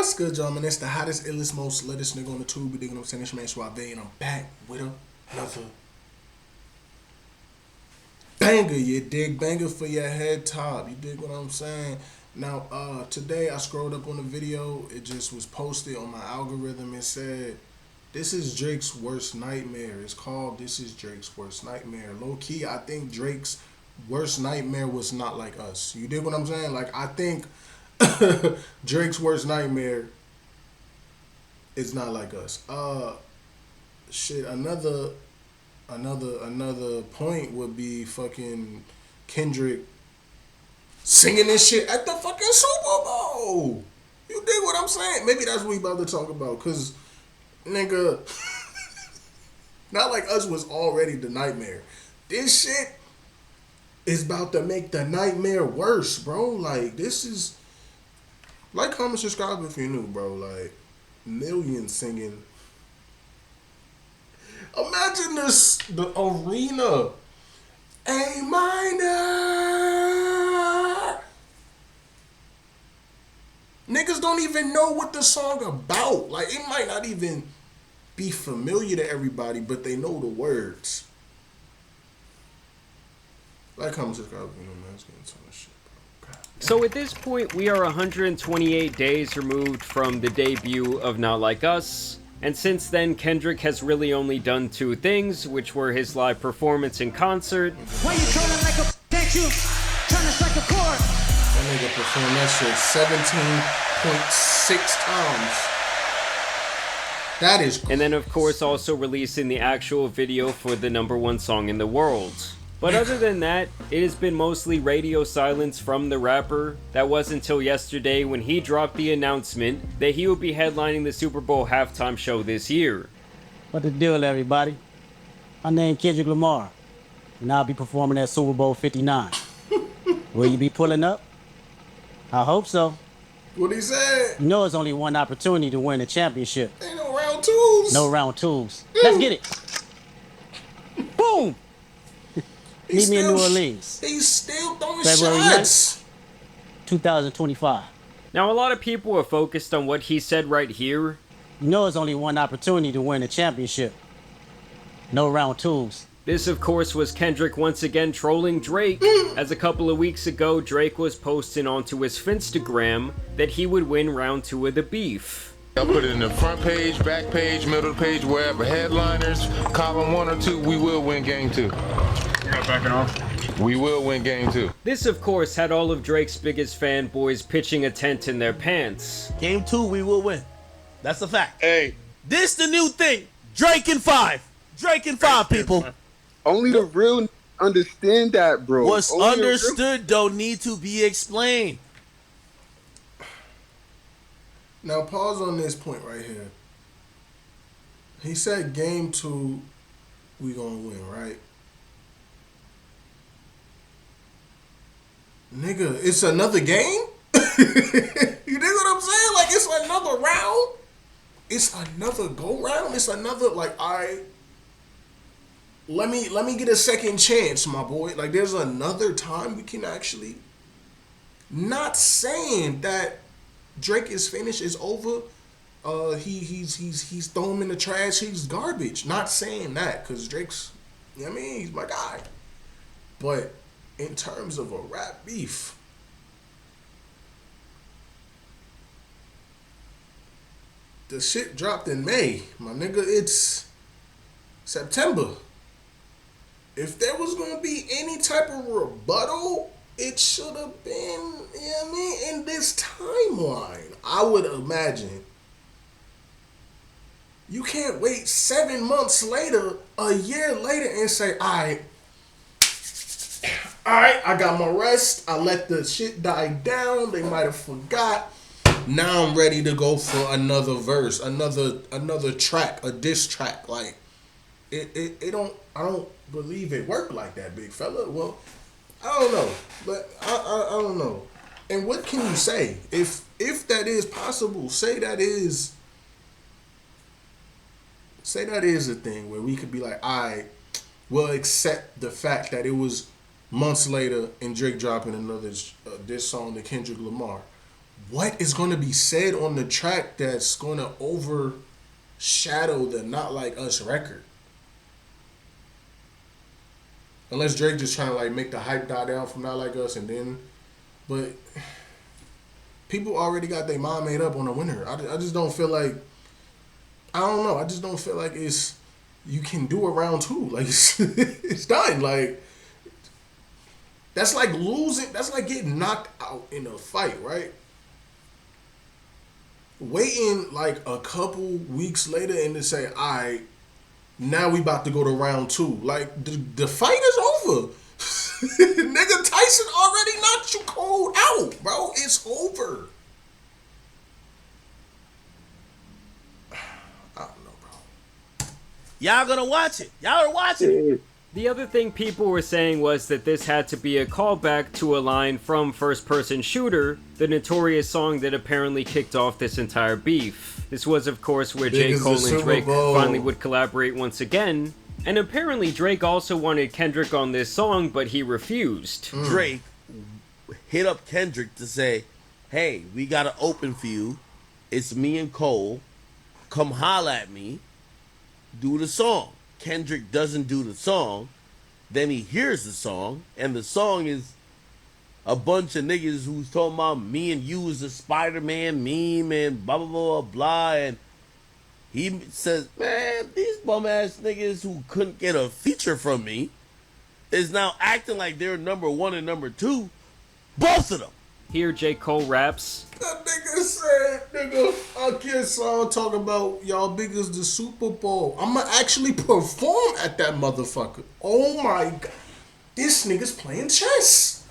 What's good, y'all, man? It's the hottest, illest, most latest nigga on the tube. You dig what I'm saying? It's your man Suave, and I'm back with another banger. You dig? Banger for your head top. You dig what I'm saying? Now, today I scrolled up on the video. It just was posted on my algorithm. It said, "This is Drake's worst nightmare." It's called "This is Drake's worst nightmare." Low key, I think Drake's worst nightmare was Not Like Us. You dig what I'm saying? Like, I think Drake's worst nightmare is Not Like Us. Shit. Another point would be fucking Kendrick singing this shit at the fucking Super Bowl. You dig what I'm saying? Maybe that's what we about to talk about. Cause nigga, Not Like Us was already the nightmare. This shit is about to make the nightmare worse, bro. Like, this is. Like, comment, subscribe if you're new, bro. Like, millions singing. Imagine this, the arena. A minor. Niggas don't even know what the song about. Like, it might not even be familiar to everybody, but they know the words. Like, comment, subscribe if you're new, man. Let's get into this shit. So at this point, we are 128 days removed from the debut of Not Like Us, and since then, Kendrick has really only done two things, which were his live performance in concert. Why you trolling like a can't you trying to strike a chord? That nigga performed that shit 17.6 times. That is crazy. And then, of course, also releasing the actual video for the #1 song in the world. But other than that, it has been mostly radio silence from the rapper. That was until yesterday when he dropped the announcement that he will be headlining the Super Bowl halftime show this year. What the deal, everybody? My name Kendrick Lamar, and I'll be performing at Super Bowl 59. Will you be pulling up? I hope so. What he said? You know it's only one opportunity to win a championship. Ain't no round twos. No round twos. Let's get it. Boom! Meet me in New Orleans. He's still throwing February shots. 9th, 2025. Now, a lot of people are focused on what he said right here. You know it's only one opportunity to win a championship. No round twos. This, of course, was Kendrick once again trolling Drake, as a couple of weeks ago, Drake was posting onto his Finstagram that he would win round 2 of the beef. I'll put it in the front page, back page, middle of the page, wherever. Headliners, column 1 or 2, we will win game 2. Backing off. We will win game 2. This, of course, had all of Drake's biggest fanboys pitching a tent in their pants. Game 2, we will win. That's a fact. Hey, This the new thing. Drake in 5. Drake in 5, people. only the real understand that, bro. What's Only the real- understood don't need to be explained. Now pause on this point right here. He said game 2, we gonna win, right? Nigga, it's another game? You dig what I'm saying? Like, it's another round? It's another go round? It's another, like, alright. Let me get a second chance, my boy. Like, there's another time we can actually. Not saying that Drake is finished, is over. He's thrown him in the trash. He's garbage. Not saying that, because Drake's, you know what I mean, he's my guy. But in terms of a rap beef, the shit dropped in May, my nigga. It's September. If there was gonna be any type of rebuttal, it should have been, you know what I mean, in this timeline. I would imagine. You can't wait 7 months later, a year later, and say, alright, I got my rest. I let the shit die down. They might have forgot. Now I'm ready to go for another verse, another track, a diss track. Like, I don't believe it worked like that, big fella. Well, I don't know, but I don't know. And what can you say if that is possible? Say that is a thing where we could be like, I will accept the fact that it was months later and Drake dropping another diss song to Kendrick Lamar. what is going to be said on the track that's going to overshadow the Not Like Us record? Unless Drake just trying to like make the hype die down from Not Like Us, and then, but people already got their mind made up on the winner. I just don't feel like, I don't know. I just don't feel like it's, you can do a round two. Like it's done. Like that's like losing. That's like getting knocked out in a fight, right? Waiting like a couple weeks later and to say, all right, now we about to go to round two. Like the fight is over. Nigga, Tyson already knocked you cold out, bro. It's over. I don't know, bro. Y'all gonna watch it. Y'all are watching it. The other thing people were saying was that this had to be a callback to a line from First Person Shooter, the notorious song that apparently kicked off this entire beef. This was, of course, where J. Cole and Drake finally would collaborate once again. And apparently Drake also wanted Kendrick on this song, but he refused. Drake hit up Kendrick to say, hey, we got an open for you. It's me and Cole. Come holla at me. Do the song. Kendrick doesn't do the song. Then he hears the song, and the song is a bunch of niggas who's talking about me and you is a Spider-Man meme and blah, blah, blah, blah. And he says, man, these bum-ass niggas who couldn't get a feature from me is now acting like they're number one and number two. Both of them. Here J. Cole raps. That nigga said, nigga, I can't song talking about y'all big as the Super Bowl. I'ma actually perform at that motherfucker. Oh my God. This nigga's playing chess.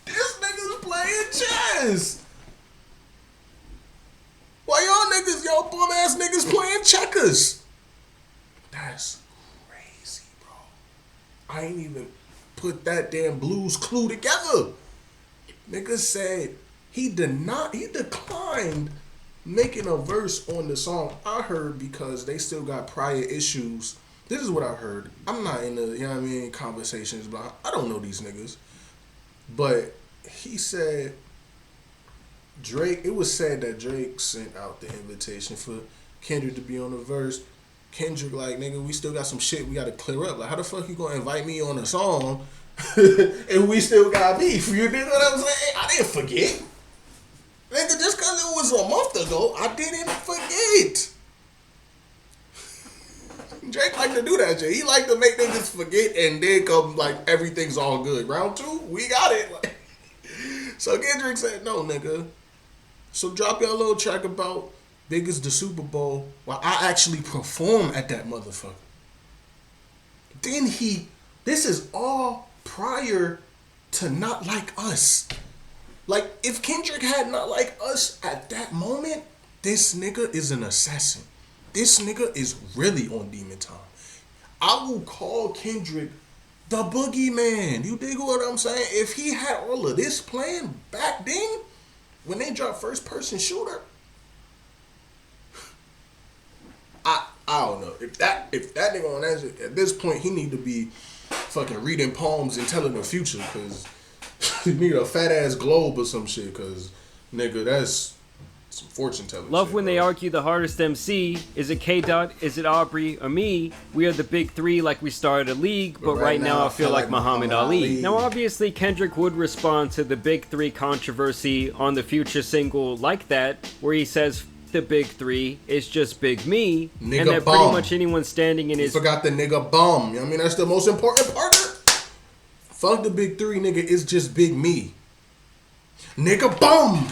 This nigga's playing chess. Why y'all bum ass niggas playing checkers? That's crazy, bro. I ain't even put that damn Blues Clue together. Nigga said he declined making a verse on the song. I heard because they still got prior issues. This is what I heard. I'm not in the, you know what I mean, conversations, but I don't know these niggas. But he said Drake, it was said that Drake sent out the invitation for Kendrick to be on the verse. Kendrick like, nigga, we still got some shit we got to clear up. Like, how the fuck you gonna invite me on a song and we still got beef? You know what I'm saying? I didn't forget. Nigga, just because it was a month ago, I didn't forget. Drake like to do that shit. He like to make niggas forget and then come like everything's all good. Round two, we got it. Like, so Kendrick said, no, nigga. So drop your little track about big as the Super Bowl while I actually perform at that motherfucker. Then this is all prior to Not Like Us. Like, if Kendrick had Not Like Us at that moment, this nigga is an assassin. This nigga is really on demon time. I will call Kendrick the boogeyman. You dig what I'm saying? If he had all of this planned back then, when they dropped First Person Shooter, I don't know. If that nigga on that, at this point, he need to be fucking reading poems and telling the future, because he need a fat ass globe or some shit, because nigga, that's some fortune telling. Love shit, when bro. they argue the hardest MC. Is it K-Dot? Is it Aubrey or me? We are the big three like we started a league, but right now I feel like Muhammad Ali. Now obviously Kendrick would respond to the big three controversy on the Future single Like That, where he says the big three is just big me, Nigga and that bum. pretty much anyone standing in his... Forgot the nigga bum. You know what I mean? That's the most important part. Fuck the big three, nigga. It's just big me. Nigga bum.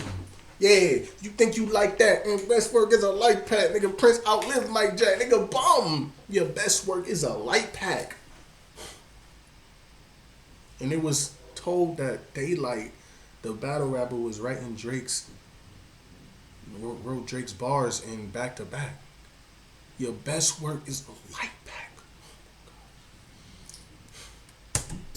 Yeah, you think you like that? Best work is a light pack. Nigga, Prince outlived Mike Jack. Nigga bum. Your best work is a light pack. And it was told that Daylight, the battle rapper, was writing wrote Drake's bars in back to back. Your best work is a light pack.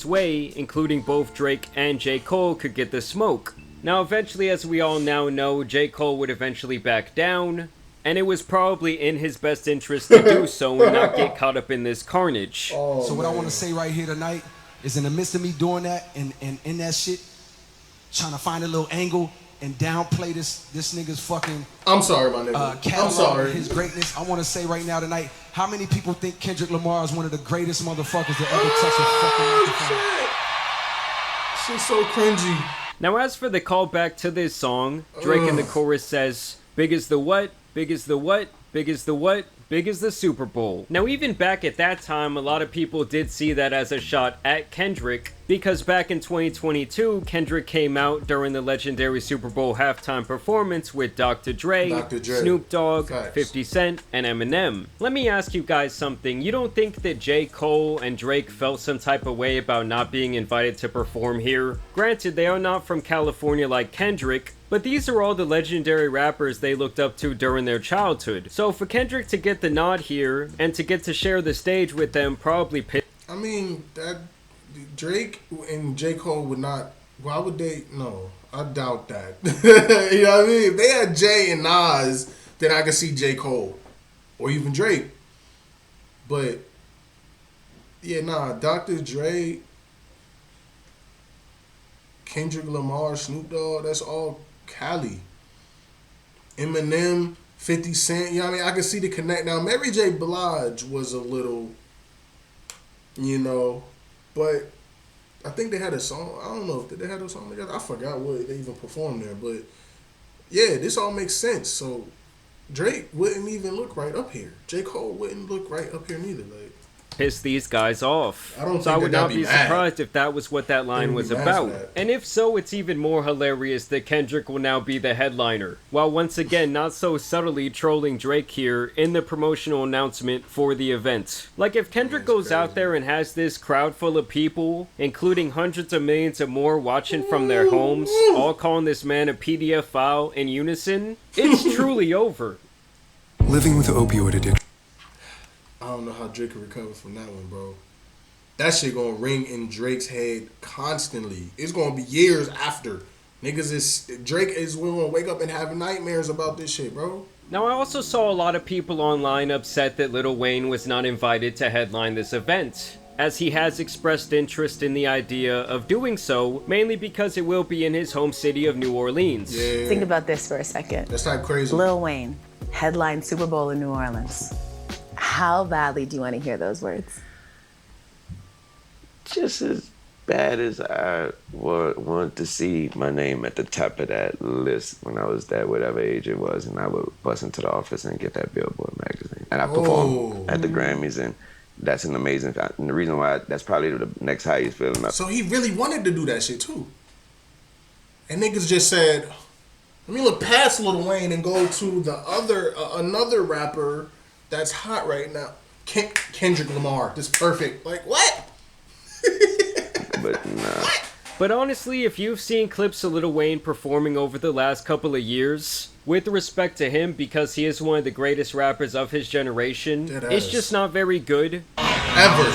way, including both Drake and J. Cole, could get the smoke. Now eventually, as we all now know, J. Cole would eventually back down, and it was probably in his best interest to do so and not get caught up in this carnage. So what I want to say right here tonight is, in the midst of me doing that and in that shit, trying to find a little angle and downplay this nigga's fucking I'm sorry, my nigga. catalog, I'm sorry. his greatness. I want to say right now tonight, how many people think Kendrick Lamar is one of the greatest motherfuckers that ever touched a fucking microphone? Shit's so cringy. Now, as for the callback to this song, Drake in the chorus says, "Big as the what? Big as the what? Big as the what? Big as the Super Bowl." Now, even back at that time, a lot of people did see that as a shot at Kendrick, because back in 2022, Kendrick came out during the legendary Super Bowl halftime performance with Dr. Dre, Snoop Dogg, Facts. 50 Cent, and Eminem. Let me ask you guys something. You don't think that J. Cole and Drake felt some type of way about not being invited to perform here? Granted, they are not from California like Kendrick, but these are all the legendary rappers they looked up to during their childhood. So for Kendrick to get the nod here, and to get to share the stage with them probably pissed. I mean, that Drake and J. Cole would not. Why would they? No, I doubt that. You know what I mean? If they had Jay and Nas, then I could see J. Cole or even Drake. But yeah, nah, Dr. Dre, Kendrick Lamar, Snoop Dogg, that's all Cali. Eminem, 50 Cent, you know what I mean? I can see the connect. Now, Mary J. Blige was a little, you know, but I think they had a song. I don't know if they had a song together. I forgot what they even performed there. But yeah, this all makes sense. So Drake wouldn't even look right up here. J. Cole wouldn't look right up here neither. Like, piss these guys off. I don't so I think would that not they'd be be mad. surprised if that was what that line They'd was be mad about. for that. And if so, it's even more hilarious that Kendrick will now be the headliner, while once again not so subtly trolling Drake here in the promotional announcement for the event. Like, if Kendrick goes out there and has this crowd full of people, including hundreds of millions or more watching from their homes, all calling this man a PDF file in unison, it's truly over. Living with opioid addiction. I don't know how Drake can recover from that one, bro. That shit gonna ring in Drake's head constantly. It's gonna be years after. Drake is gonna wake up and have nightmares about this shit, bro. Now, I also saw a lot of people online upset that Lil Wayne was not invited to headline this event, as he has expressed interest in the idea of doing so, mainly because it will be in his home city of New Orleans. Yeah. Think about this for a second. That's type crazy. Lil Wayne, headline Super Bowl in New Orleans. How badly do you want to hear those words? Just as bad as I would want to see my name at the top of that list when I was that whatever age it was, and I would bust into the office and get that Billboard magazine. And I performed at the Grammys, and that's an amazing. And the reason why that's probably the next highest feeling. So he really wanted to do that shit too. And niggas just said, let me look past Lil Wayne and go to the other another rapper that's hot right now, Kendrick Lamar. This perfect. Like what? But nah. But honestly, if you've seen clips of Lil Wayne performing over the last couple of years, with respect to him, because he is one of the greatest rappers of his generation, it's just not very good. Ever.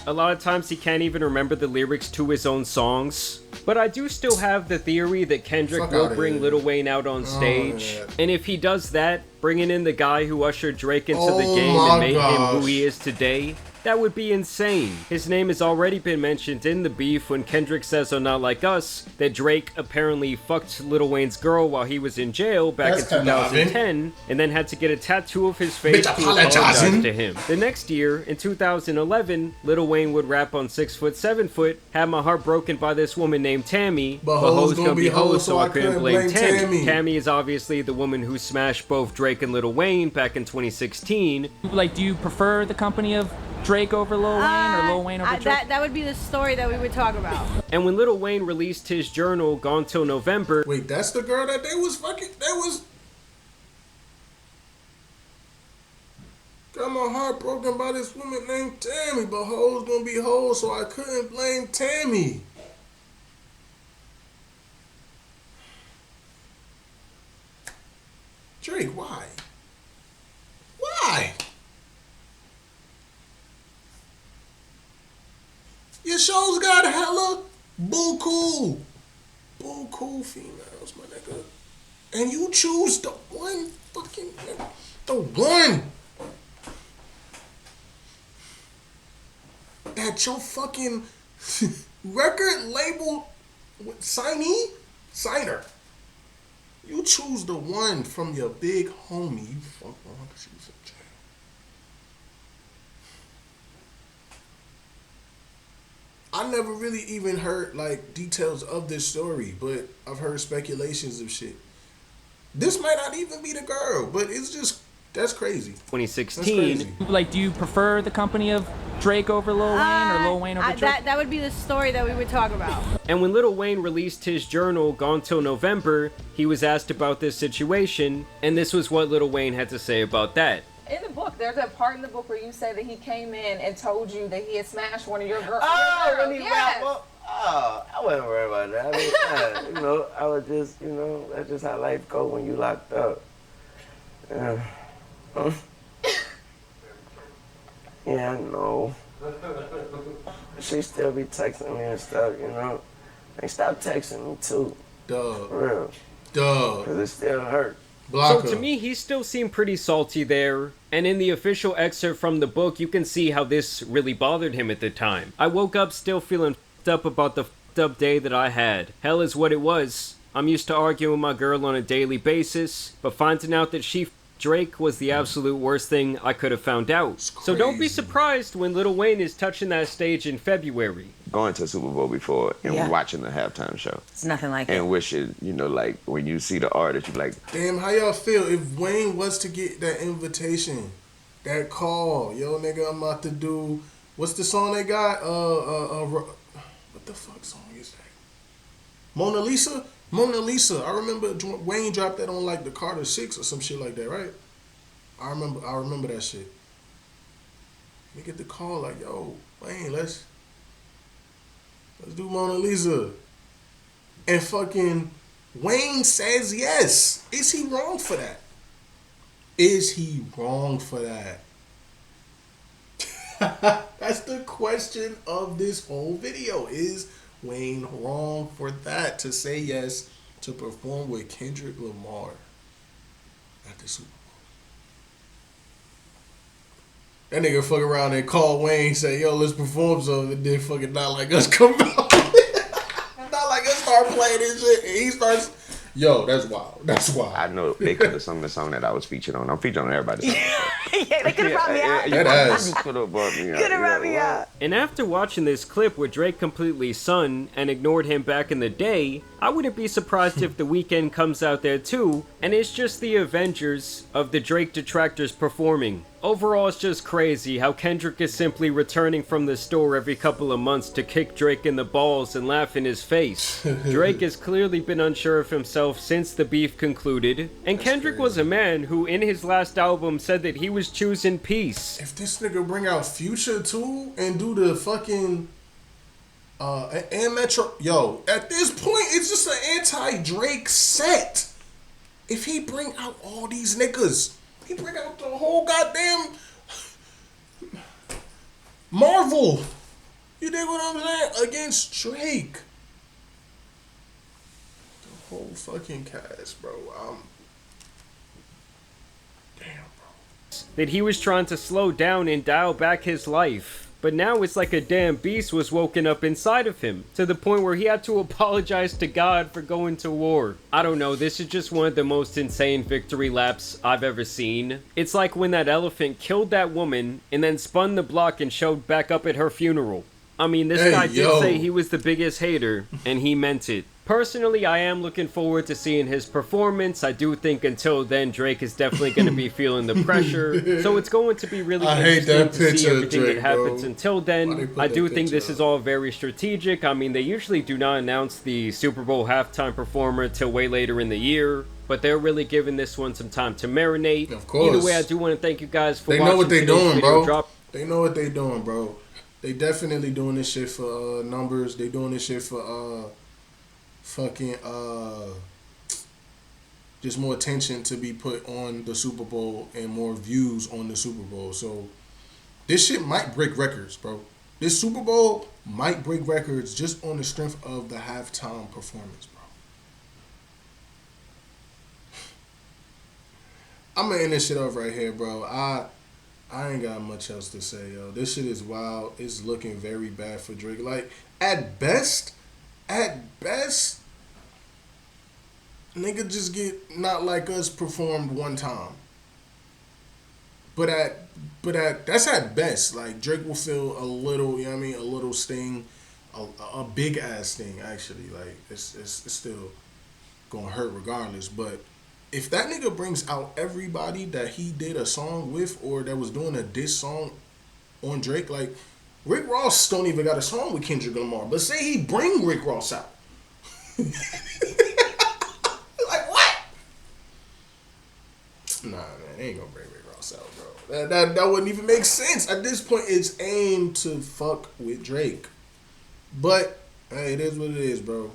A lot of times he can't even remember the lyrics to his own songs. But I do still have the theory that Kendrick will bring Lil Wayne out on stage. And if he does that, bringing in the guy who ushered Drake into the game and made him who he is today, that would be insane. His name has already been mentioned in the beef when Kendrick says on Not Like Us that Drake apparently fucked Lil Wayne's girl while he was in jail back in 2010 and then had to get a tattoo of his face to apologize to him. The next year, in 2011, Lil Wayne would rap on 6 Foot 7 Foot, Had My Heart Broken by This Woman Named Tammy, but hoes gonna be hoes, so I couldn't blame Tammy. Tammy is obviously the woman who smashed both Drake and Lil Wayne back in 2016. Like, do you prefer the company of Drake over Lil Wayne or Lil Wayne over Drake? That would be the story that we would talk about. And when Lil Wayne released his journal, Gone Till November... Wait, that's the girl that they was fucking... That was... Got my heart broken by this woman named Tammy, but hoes gonna be hoes, so I couldn't blame Tammy. Drake, why? Why? Your show's got hella buku females, my nigga. And you choose the one fucking... The one! that your fucking record label signer. You choose the one from your big homie. You fuck around because she was in jail. I never really even heard like details of this story, but I've heard speculations of shit. This might not even be the girl, but it's just that's crazy. 2016. Like, do you prefer the company of Drake over Lil Wayne or Lil Wayne over Drake? That would be the story that we would talk about. And when Lil Wayne released his journal, Gone Till November, he was asked about this situation, and this was what Lil Wayne had to say about that. In the book, there's a part in the book where you say that he came in and told you that he had smashed one of your girls. Oh, when he wrapped up. Oh, I wasn't worried about that. I mean, I was just, that's just how life goes when you locked up. Yeah, I know. She still be texting me and stuff, They stop texting me too. Duh. For real. Duh. Because it still hurt. So to me, he still seemed pretty salty there, and in the official excerpt from the book, you can see how this really bothered him at the time. I woke up still feeling f***ed up about the f***ed up day that I had. Hell is what it was. I'm used to arguing with my girl on a daily basis, but finding out that she f***ed Drake was the absolute worst thing I could have found out. So don't be surprised when Lil Wayne is touching that stage in February. Going to Super Bowl before and watching the halftime show. It's nothing like it. And wishing, like when you see the artist, you like, damn, how y'all feel if Wayne was to get that invitation, that call, yo nigga, I'm about to do, what's the song they got? What the fuck song is that? Mona Lisa? Mona Lisa. I remember Wayne dropped that on like the Carter 6 or some shit like that, right? I remember that shit. We get the call like, yo, Wayne, let's do Mona Lisa. And fucking Wayne says yes. Is he wrong for that? Is he wrong for that? That's the question of this whole video. Is Wayne wrong for that, to say yes to perform with Kendrick Lamar at the Super Bowl? That nigga fuck around and call Wayne, say, yo, let's perform something, and then fucking Not Like Us come out. Not Like Us start playing this shit, and he starts, yo, that's wild. That's wild. I know they could have sung the song that I was featured on. I'm featured on everybody's song. Yeah, they could have brought me out. You could have brought me out. Could have brought me out. And after watching this clip where Drake completely sunned and ignored him back in the day, I wouldn't be surprised if The Weeknd comes out there too, and it's just the Avengers of the Drake detractors performing. Overall, it's just crazy how Kendrick is simply returning from the store every couple of months to kick Drake in the balls and laugh in his face. Drake has clearly been unsure of himself since the beef concluded, and Kendrick was a man who in his last album said that he was choosing peace. If this nigga bring out Future too and do the fucking and Metro, yo, at this point it's just an anti-Drake set. If he bring out all these niggas, he bring out the whole goddamn Marvel. You dig what I'm saying? Against Drake. The whole fucking cast, bro. Damn, bro. That he was trying to slow down and dial back his life. But now it's like a damn beast was woken up inside of him, to the point where he had to apologize to God for going to war. I don't know, this is just one of the most insane victory laps I've ever seen. It's like when that elephant killed that woman and then spun the block and showed back up at her funeral. I mean, this guy did say he was the biggest hater, and he meant it. Personally, I am looking forward to seeing his performance. I do think until then, Drake is definitely going to be feeling the pressure. So it's going to be really interesting to see everything that happens until then. I do think this is all very strategic. I mean, they usually do not announce the Super Bowl halftime performer till way later in the year. But they're really giving this one some time to marinate. Of course. Either way, I do want to thank you guys for watching. They know what they doing, bro. Drop. They know what they doing, bro. They definitely doing this shit for numbers. They doing this shit for fucking just more attention to be put on the Super Bowl and more views on the Super Bowl. So this shit might break records, bro. This Super Bowl might break records just on the strength of the halftime performance, bro. I'm gonna end this shit off right here, bro. I ain't got much else to say, yo. This shit is wild. It's looking very bad for Drake. Like, at best, nigga just get Not Like Us performed one time. But that's at best. Like, Drake will feel a little, you know what I mean, a little sting, a big ass sting actually. Like, it's still gonna hurt regardless. But if that nigga brings out everybody that he did a song with or that was doing a diss song on Drake, like Rick Ross don't even got a song with Kendrick Lamar. But say he bring Rick Ross out. Like what? Nah, man, they ain't gonna bring Rick Ross out, bro. That wouldn't even make sense. At this point, it's aimed to fuck with Drake. But hey, it is what it is, bro.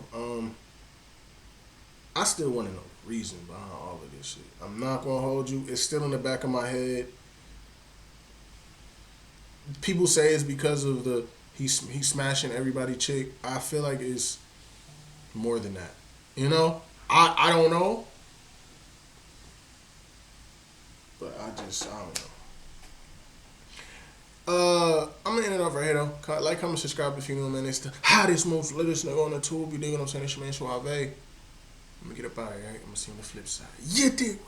I still want to know the reason behind all of this shit. I'm not gonna hold you. It's still in the back of my head. People say it's because of he's smashing everybody chick. I feel like it's more than that. You know? I don't know. But I don't know. I'm gonna end it off right here though. Like, comment, subscribe if you know, man. It's the hottest, most latest nigga on the tube. You dig what I'm saying? It's your man Suave. I'm gonna get up out of here. Right? I'm gonna see you on the flip side. You dig?